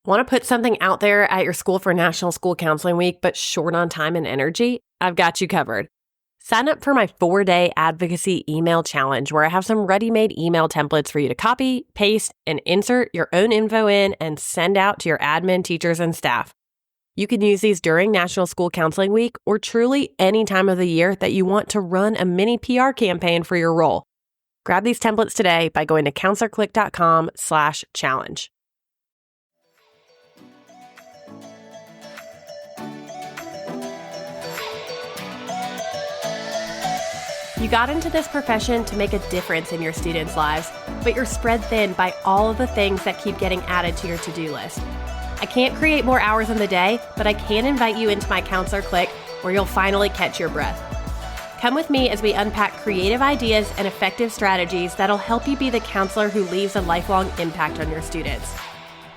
Want to put something out there at your school for National School Counseling Week, but short on time and energy? I've got you covered. Sign up for my 4-day advocacy email challenge where I have some ready-made email templates for you to copy, paste, and insert your own info in and send out to your admin, teachers, and staff. You can use these during National School Counseling Week or truly any time of the year that you want to run a mini PR campaign for your role. Grab these templates today by going to counselorclick.com/challenge. You got into this profession to make a difference in your students' lives, but you're spread thin by all of the things that keep getting added to your to-do list. I can't create more hours in the day, but I can invite you into my Counselor Click where you'll finally catch your breath. Come with me as we unpack creative ideas and effective strategies that'll help you be the counselor who leaves a lifelong impact on your students.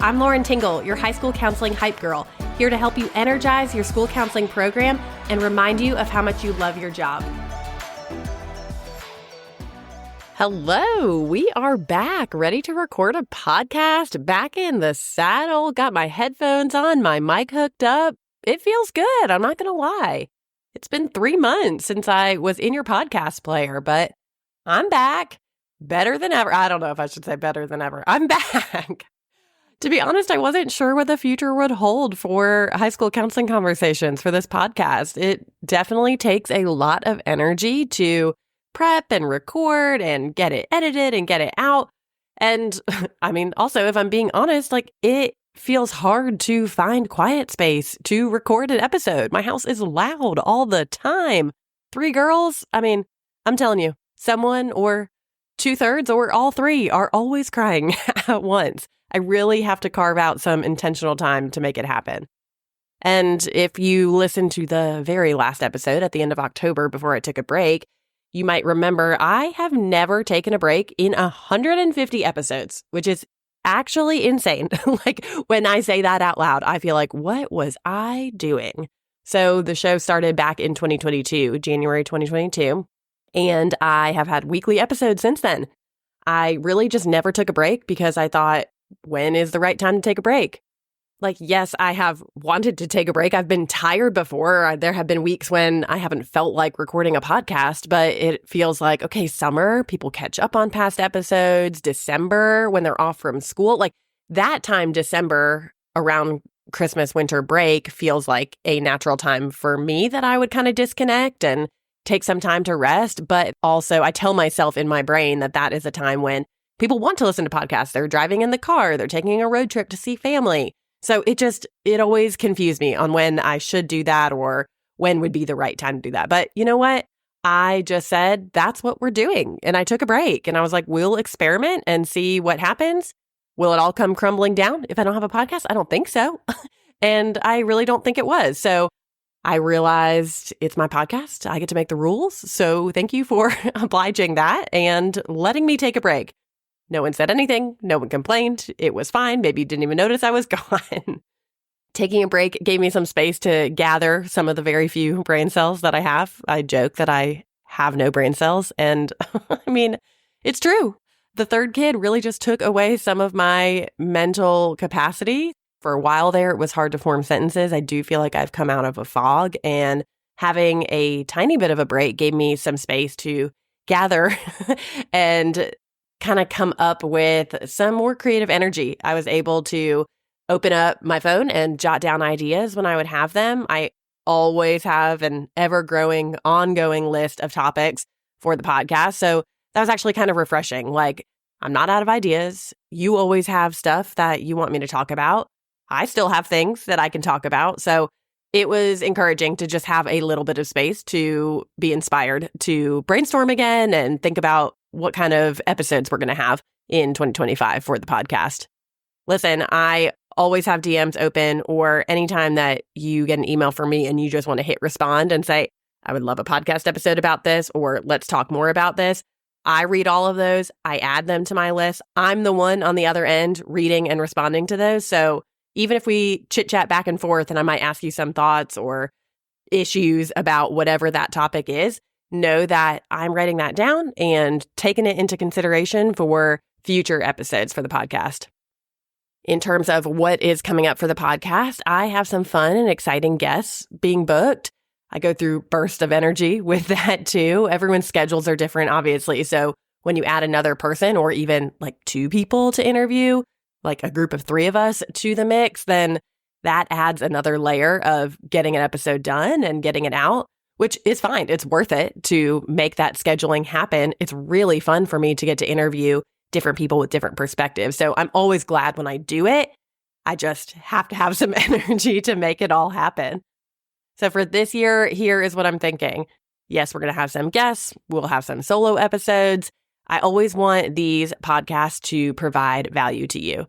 I'm Lauren Tingle, your high school counseling hype girl, here to help you energize your school counseling program and remind you of how much you love your job. Hello, we are back, ready to record a podcast, back in the saddle, got my headphones on, my mic hooked up. It feels good, I'm not going to lie. It's been 3 months since I was in your podcast player, but I'm back, better than ever. I don't know if I should say better than ever. I'm back. To be honest, I wasn't sure what the future would hold for high school counseling conversations for this podcast. It definitely takes a lot of energy to prep and record and get it edited and get it out. And I mean, also, if I'm being honest, it feels hard to find quiet space to record an episode. My house is loud all the time. 3 girls, I'm telling you, someone or 2/3 or all 3 are always crying at once. I really have to carve out some intentional time to make it happen. And if you listen to the very last episode at the end of October before I took a break, you might remember I have never taken a break in 150 episodes, which is actually insane. When I say that out loud, I feel like, what was I doing? So the show started back in 2022, January 2022, and I have had weekly episodes since then. I really just never took a break because I thought, when is the right time to take a break? Yes, I have wanted to take a break. I've been tired before. There have been weeks when I haven't felt like recording a podcast, but it feels like, okay, summer, people catch up on past episodes. December, when they're off from school, that time, December, around Christmas, winter break, feels like a natural time for me that I would kind of disconnect and take some time to rest. But also, I tell myself in my brain that that is a time when people want to listen to podcasts. They're driving in the car. They're taking a road trip to see family. So it always confused me on when I should do that or when would be the right time to do that. But you know what? I just said, that's what we're doing. And I took a break and I was like, we'll experiment and see what happens. Will it all come crumbling down if I don't have a podcast? I don't think so. And I really don't think it was. So I realized it's my podcast. I get to make the rules. So thank you for obliging that and letting me take a break. No one said anything. No one complained. It was fine. Maybe you didn't even notice I was gone. Taking a break gave me some space to gather some of the very few brain cells that I have. I joke that I have no brain cells. And it's true. The 3rd kid really just took away some of my mental capacity. For a while there, it was hard to form sentences. I do feel like I've come out of a fog, and having a tiny bit of a break gave me some space to gather and kind of come up with some more creative energy. I was able to open up my phone and jot down ideas when I would have them. I always have an ever-growing, ongoing list of topics for the podcast. So that was actually kind of refreshing. I'm not out of ideas. You always have stuff that you want me to talk about. I still have things that I can talk about. So it was encouraging to just have a little bit of space to be inspired to brainstorm again and think about what kind of episodes we're going to have in 2025 for the podcast. Listen, I always have DMs open, or anytime that you get an email from me and you just want to hit respond and say, I would love a podcast episode about this, or let's talk more about this. I read all of those. I add them to my list. I'm the one on the other end reading and responding to those. So even if we chit chat back and forth and I might ask you some thoughts or issues about whatever that topic is, know that I'm writing that down and taking it into consideration for future episodes for the podcast. In terms of what is coming up for the podcast, I have some fun and exciting guests being booked. I go through bursts of energy with that too. Everyone's schedules are different, obviously. So when you add another person or even like 2 people to interview, like a group of 3 of us to the mix, then that adds another layer of getting an episode done and getting it out, which is fine. It's worth it to make that scheduling happen. It's really fun for me to get to interview different people with different perspectives. So I'm always glad when I do it. I just have to have some energy to make it all happen. So for this year, here is what I'm thinking. Yes, we're going to have some guests. We'll have some solo episodes. I always want these podcasts to provide value to you.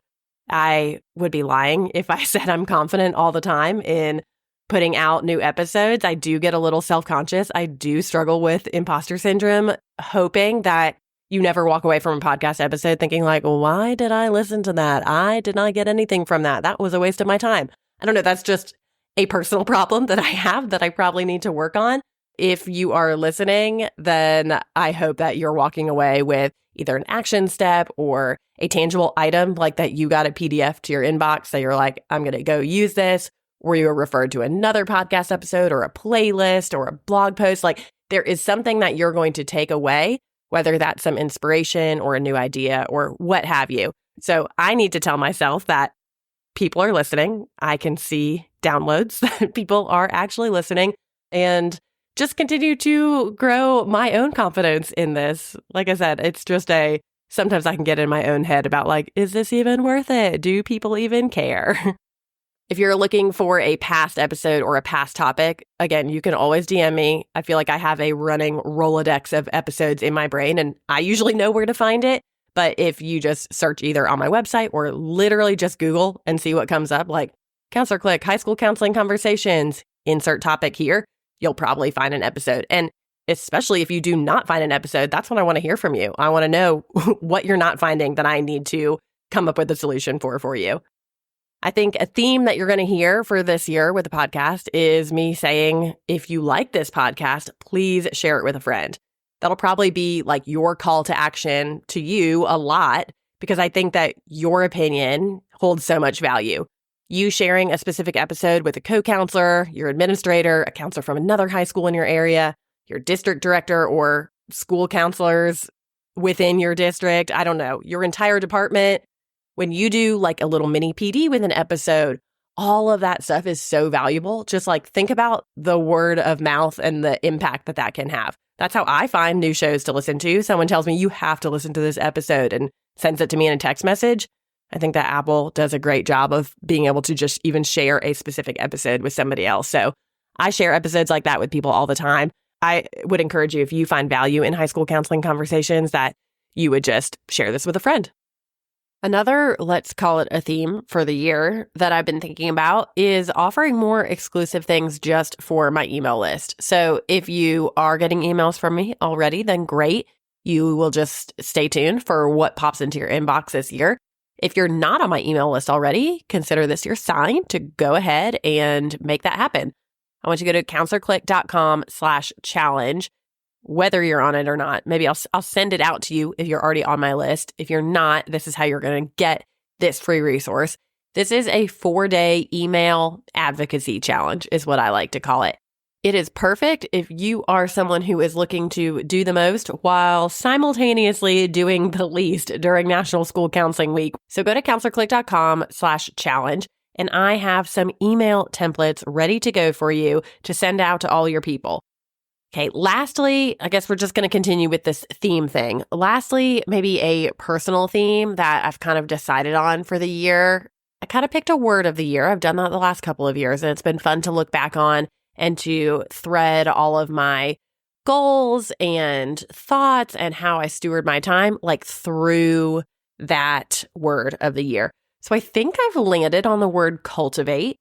I would be lying if I said I'm confident all the time in putting out new episodes. I do get a little self-conscious. I do struggle with imposter syndrome, hoping that you never walk away from a podcast episode thinking like, why did I listen to that? I did not get anything from that. That was a waste of my time. I don't know. That's just a personal problem that I have that I probably need to work on. If you are listening, then I hope that you're walking away with either an action step or a tangible item, like that you got a PDF to your inbox. So you're like, I'm going to go use this, or you were referred to another podcast episode or a playlist or a blog post. Like there is something that you're going to take away, whether that's some inspiration or a new idea or what have you. So I need to tell myself that people are listening. I can see downloads that people are actually listening, and just continue to grow my own confidence in this. Like I said, it's just sometimes I can get in my own head about like, is this even worth it? Do people even care? If you're looking for a past episode or a past topic, again, you can always DM me. I feel like I have a running Rolodex of episodes in my brain, and I usually know where to find it. But if you just search either on my website or literally just Google and see what comes up, like Counselor Click, High School Counseling Conversations, insert topic here, you'll probably find an episode. And especially if you do not find an episode, that's what I want to hear from you. I want to know what you're not finding that I need to come up with a solution for you. I think a theme that you're going to hear for this year with the podcast is me saying, if you like this podcast, please share it with a friend. That'll probably be like your call to action to you a lot, because I think that your opinion holds so much value. You sharing a specific episode with a co-counselor, your administrator, a counselor from another high school in your area, your district director or school counselors within your district, I don't know, your entire department. When you do like a little mini PD with an episode, all of that stuff is so valuable. Just like think about the word of mouth and the impact that can have. That's how I find new shows to listen to. Someone tells me you have to listen to this episode and sends it to me in a text message. I think that Apple does a great job of being able to just even share a specific episode with somebody else. So I share episodes like that with people all the time. I would encourage you, if you find value in high school counseling conversations, that you would just share this with a friend. Another, let's call it a theme for the year that I've been thinking about is offering more exclusive things just for my email list. So if you are getting emails from me already, then great. You will just stay tuned for what pops into your inbox this year. If you're not on my email list already, consider this your sign to go ahead and make that happen. I want you to go to counselorclick.com/challenge, whether you're on it or not. Maybe I'll send it out to you if you're already on my list. If you're not, this is how you're going to get this free resource. This is a 4-day email advocacy challenge, is what I like to call it. It is perfect if you are someone who is looking to do the most while simultaneously doing the least during National School Counseling Week. So go to counselorclick.com/challenge, and I have some email templates ready to go for you to send out to all your people. Okay, lastly, I guess we're just going to continue with this theme thing. Lastly, maybe a personal theme that I've kind of decided on for the year. I kind of picked a word of the year. I've done that the last couple of years, and it's been fun to look back on and to thread all of my goals and thoughts and how I steward my time like through that word of the year. So I think I've landed on the word cultivate,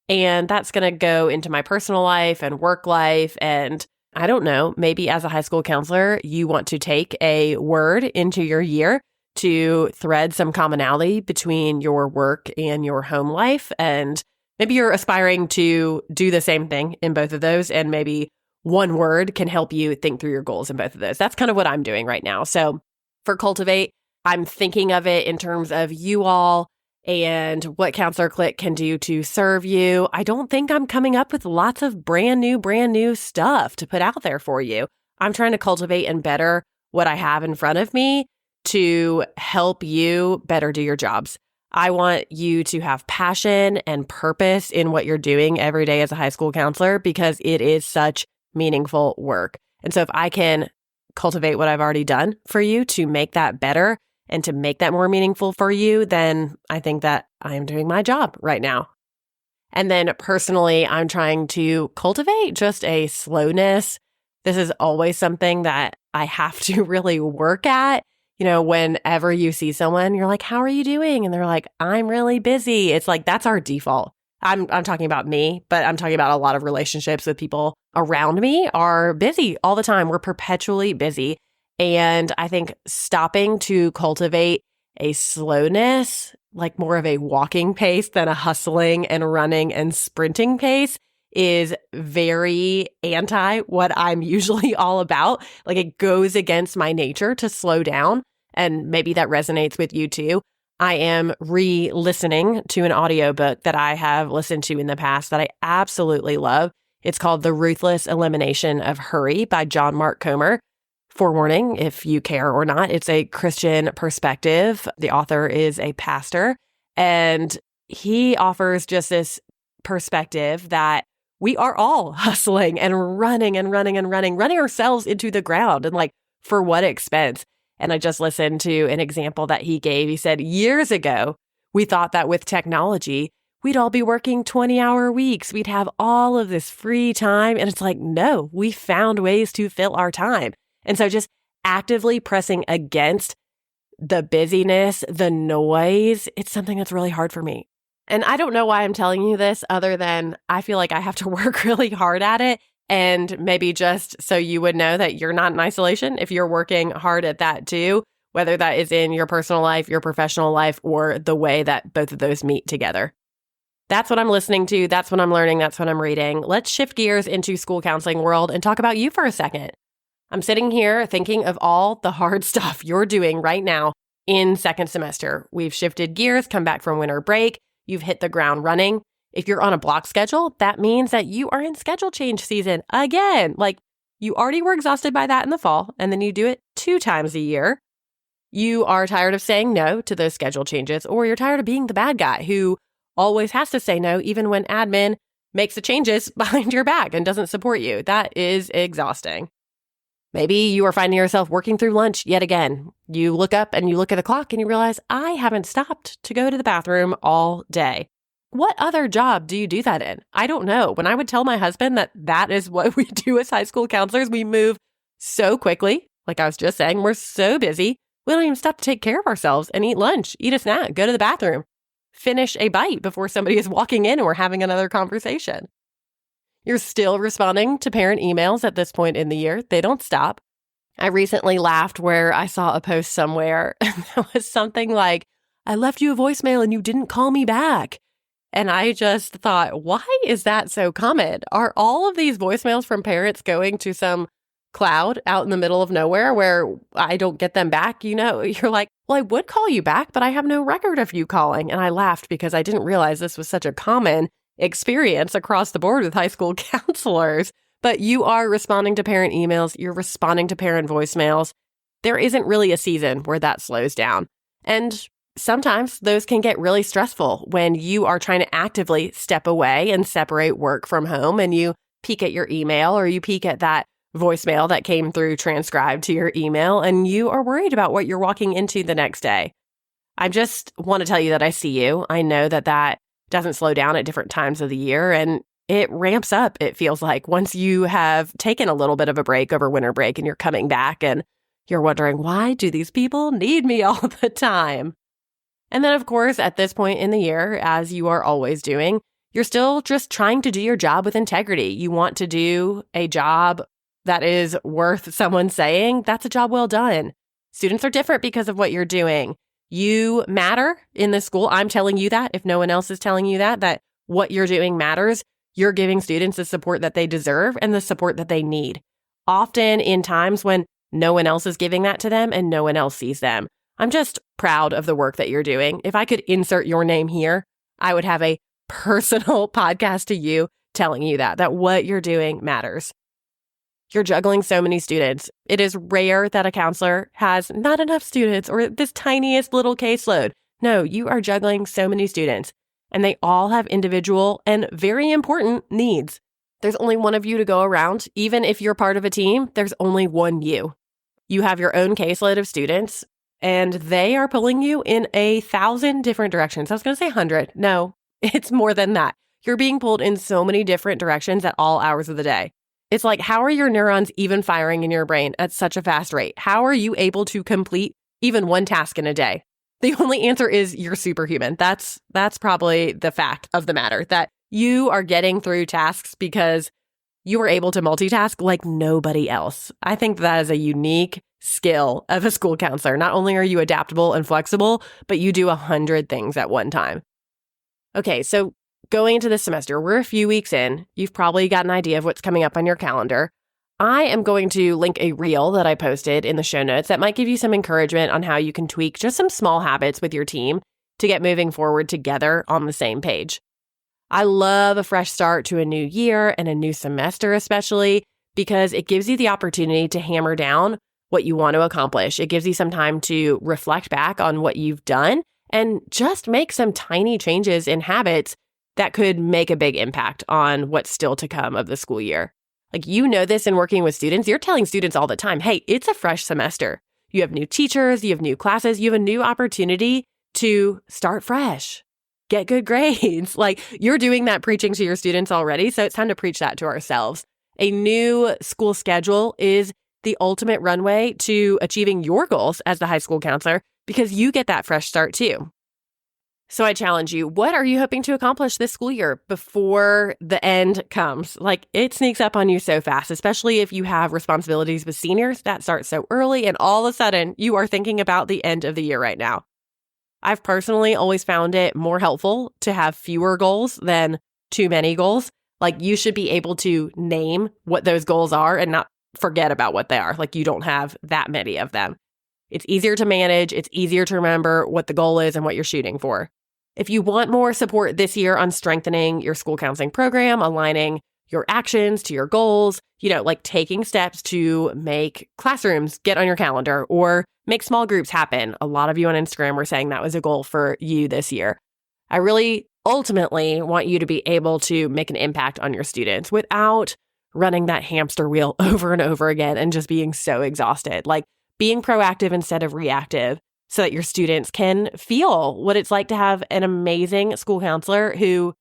and that's going to go into my personal life and work life. And I don't know, maybe as a high school counselor, you want to take a word into your year to thread some commonality between your work and your home life. And maybe you're aspiring to do the same thing in both of those, and maybe one word can help you think through your goals in both of those. That's kind of what I'm doing right now. So for cultivate, I'm thinking of it in terms of you all and what Counselor Click can do to serve you. I don't think I'm coming up with lots of brand new stuff to put out there for you. I'm trying to cultivate and better what I have in front of me to help you better do your jobs. I want you to have passion and purpose in what you're doing every day as a high school counselor because it is such meaningful work. And so if I can cultivate what I've already done for you to make that better and to make that more meaningful for you, then I think that I am doing my job right now. And then personally, I'm trying to cultivate just a slowness. This is always something that I have to really work at. Whenever you see someone, you're like, how are you doing? And they're like, I'm really busy. It's like, that's our default. I'm talking about me, but I'm talking about a lot of relationships with people around me are busy all the time. We're perpetually busy. And I think stopping to cultivate a slowness, like more of a walking pace than a hustling and running and sprinting pace, is very anti what I'm usually all about. Like it goes against my nature to slow down. And maybe that resonates with you too. I am re-listening to an audiobook that I have listened to in the past that I absolutely love. It's called The Ruthless Elimination of Hurry by John Mark Comer. Forewarning, if you care or not, it's a Christian perspective. The author is a pastor, and he offers just this perspective that we are all hustling and running ourselves into the ground. And like, for what expense? And I just listened to an example that he gave. He said, years ago, we thought that with technology, we'd all be working 20-hour weeks. We'd have all of this free time. And it's like, no, we found ways to fill our time. And so just actively pressing against the busyness, the noise, it's something that's really hard for me. And I don't know why I'm telling you this other than I feel like I have to work really hard at it. And maybe just so you would know that you're not in isolation if you're working hard at that too, whether that is in your personal life, your professional life, or the way that both of those meet together. That's what I'm listening to. That's what I'm learning. That's what I'm reading. Let's shift gears into school counseling world and talk about you for a second. I'm sitting here thinking of all the hard stuff you're doing right now in second semester. We've shifted gears, come back from winter break. You've hit the ground running. If you're on a block schedule, that means that you are in schedule change season again. Like you already were exhausted by that in the fall, and then you do it 2 times a year. You are tired of saying no to those schedule changes, or you're tired of being the bad guy who always has to say no, even when admin makes the changes behind your back and doesn't support you. That is exhausting. Maybe you are finding yourself working through lunch yet again. You look up and you look at the clock and you realize, I haven't stopped to go to the bathroom all day. What other job do you do that in? I don't know. When I would tell my husband that that is what we do as high school counselors, we move so quickly. Like I was just saying, we're so busy. We don't even stop to take care of ourselves and eat lunch, eat a snack, go to the bathroom, finish a bite before somebody is walking in and we're having another conversation. You're still responding to parent emails at this point in the year. They don't stop. I recently laughed where I saw a post somewhere and there was something like, I left you a voicemail and you didn't call me back. And I just thought, why is that so common? Are all of these voicemails from parents going to some cloud out in the middle of nowhere where I don't get them back? You're like, well, I would call you back, but I have no record of you calling. And I laughed because I didn't realize this was such a common experience across the board with high school counselors. But you are responding to parent emails. You're responding to parent voicemails. There isn't really a season where that slows down. And sometimes those can get really stressful when you are trying to actively step away and separate work from home and you peek at your email or you peek at that voicemail that came through transcribed to your email and you are worried about what you're walking into the next day. I just want to tell you that I see you. I know that that doesn't slow down at different times of the year and it ramps up, it feels like, once you have taken a little bit of a break over winter break and you're coming back and you're wondering, why do these people need me all the time? And then, of course, at this point in the year, as you are always doing, you're still just trying to do your job with integrity. You want to do a job that is worth someone saying, that's a job well done. Students are different because of what you're doing. You matter in this school. I'm telling you that if no one else is telling you that what you're doing matters. You're giving students the support that they deserve and the support that they need. Often in times when no one else is giving that to them and no one else sees them. I'm just proud of the work that you're doing. If I could insert your name here, I would have a personal podcast to you telling you that what you're doing matters. You're juggling so many students. It is rare that a counselor has not enough students or this tiniest little caseload. No, you are juggling so many students, and they all have individual and very important needs. There's only one of you to go around. Even if you're part of a team, there's only one you. You have your own caseload of students, and they are pulling you in 1,000 different directions. I was going to say 100. No, it's more than that. You're being pulled in so many different directions at all hours of the day. It's like, how are your neurons even firing in your brain at such a fast rate? How are you able to complete even one task in a day? The only answer is you're superhuman. That's probably the fact of the matter, that you are getting through tasks because you are able to multitask like nobody else. I think that is a unique skill of a school counselor. Not only are you adaptable and flexible, but you do 100 things at one time. Okay, so going into this semester, we're a few weeks in. You've probably got an idea of what's coming up on your calendar. I am going to link a reel that I posted in the show notes that might give you some encouragement on how you can tweak just some small habits with your team to get moving forward together on the same page. I love a fresh start to a new year and a new semester especially because it gives you the opportunity to hammer down what you want to accomplish. It gives you some time to reflect back on what you've done and just make some tiny changes in habits that could make a big impact on what's still to come of the school year. Like, you know this in working with students. You're telling students all the time, hey, it's a fresh semester. You have new teachers, you have new classes, you have a new opportunity to start fresh, get good grades. Like, you're doing that preaching to your students already, so it's time to preach that to ourselves. A new school schedule is the ultimate runway to achieving your goals as the high school counselor because you get that fresh start too. So I challenge you, what are you hoping to accomplish this school year before the end comes? Like, it sneaks up on you so fast, especially if you have responsibilities with seniors that start so early and all of a sudden you are thinking about the end of the year right now. I've personally always found it more helpful to have fewer goals than too many goals. Like, you should be able to name what those goals are and not forget about what they are. Like, you don't have that many of them. It's easier to manage. It's easier to remember what the goal is and what you're shooting for. If you want more support this year on strengthening your school counseling program, aligning your actions to your goals, like taking steps to make classrooms get on your calendar or make small groups happen. A lot of you on Instagram were saying that was a goal for you this year. I really ultimately want you to be able to make an impact on your students without running that hamster wheel over and over again and just being so exhausted. Like, being proactive instead of reactive, so that your students can feel what it's like to have an amazing school counselor who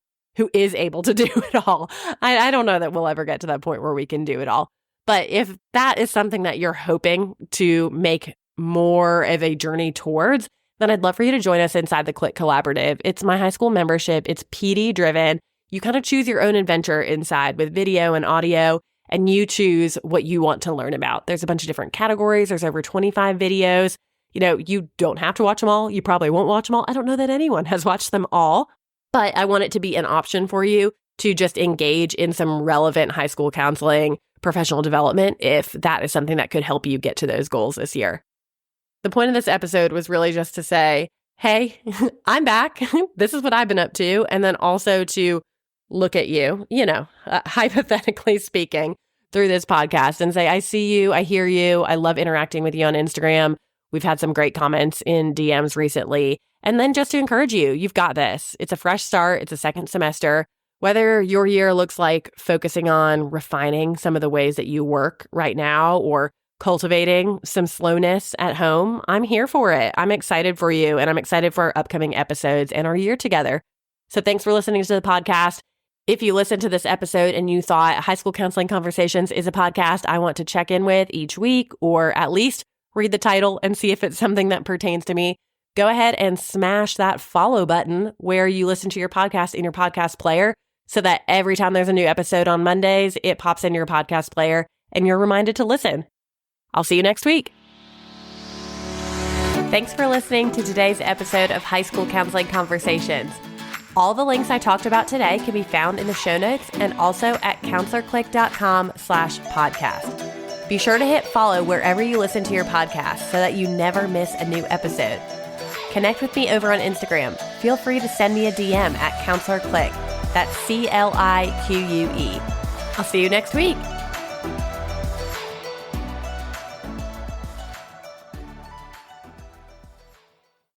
is able to do it all. I don't know that we'll ever get to that point where we can do it all. But if that is something that you're hoping to make more of a journey towards, then I'd love for you to join us inside the Click Collaborative. It's my high school membership. It's PD driven. You kind of choose your own adventure inside with video and audio, and you choose what you want to learn about. There's a bunch of different categories. There's over 25 videos. You don't have to watch them all. You probably won't watch them all. I don't know that anyone has watched them all, but I want it to be an option for you to just engage in some relevant high school counseling, professional development, if that is something that could help you get to those goals this year. The point of this episode was really just to say, hey, I'm back. This is what I've been up to. And then also to look at you, hypothetically speaking, through this podcast and say, I see you, I hear you, I love interacting with you on Instagram. We've had some great comments in DMs recently. And then just to encourage you, you've got this. It's a fresh start. It's a second semester. Whether your year looks like focusing on refining some of the ways that you work right now or cultivating some slowness at home, I'm here for it. I'm excited for you, and I'm excited for our upcoming episodes and our year together. So thanks for listening to the podcast. If you listened to this episode and you thought High School Counseling Conversations is a podcast I want to check in with each week, or at least read the title and see if it's something that pertains to me, go ahead and smash that follow button where you listen to your podcast in your podcast player so that every time there's a new episode on Mondays, it pops into your podcast player and you're reminded to listen. I'll see you next week. Thanks for listening to today's episode of High School Counseling Conversations. All the links I talked about today can be found in the show notes and also at counselorclick.com/podcast. Be sure to hit follow wherever you listen to your podcast so that you never miss a new episode. Connect with me over on Instagram. Feel free to send me a DM at CounselorClique. That's CLIQUE. I'll see you next week.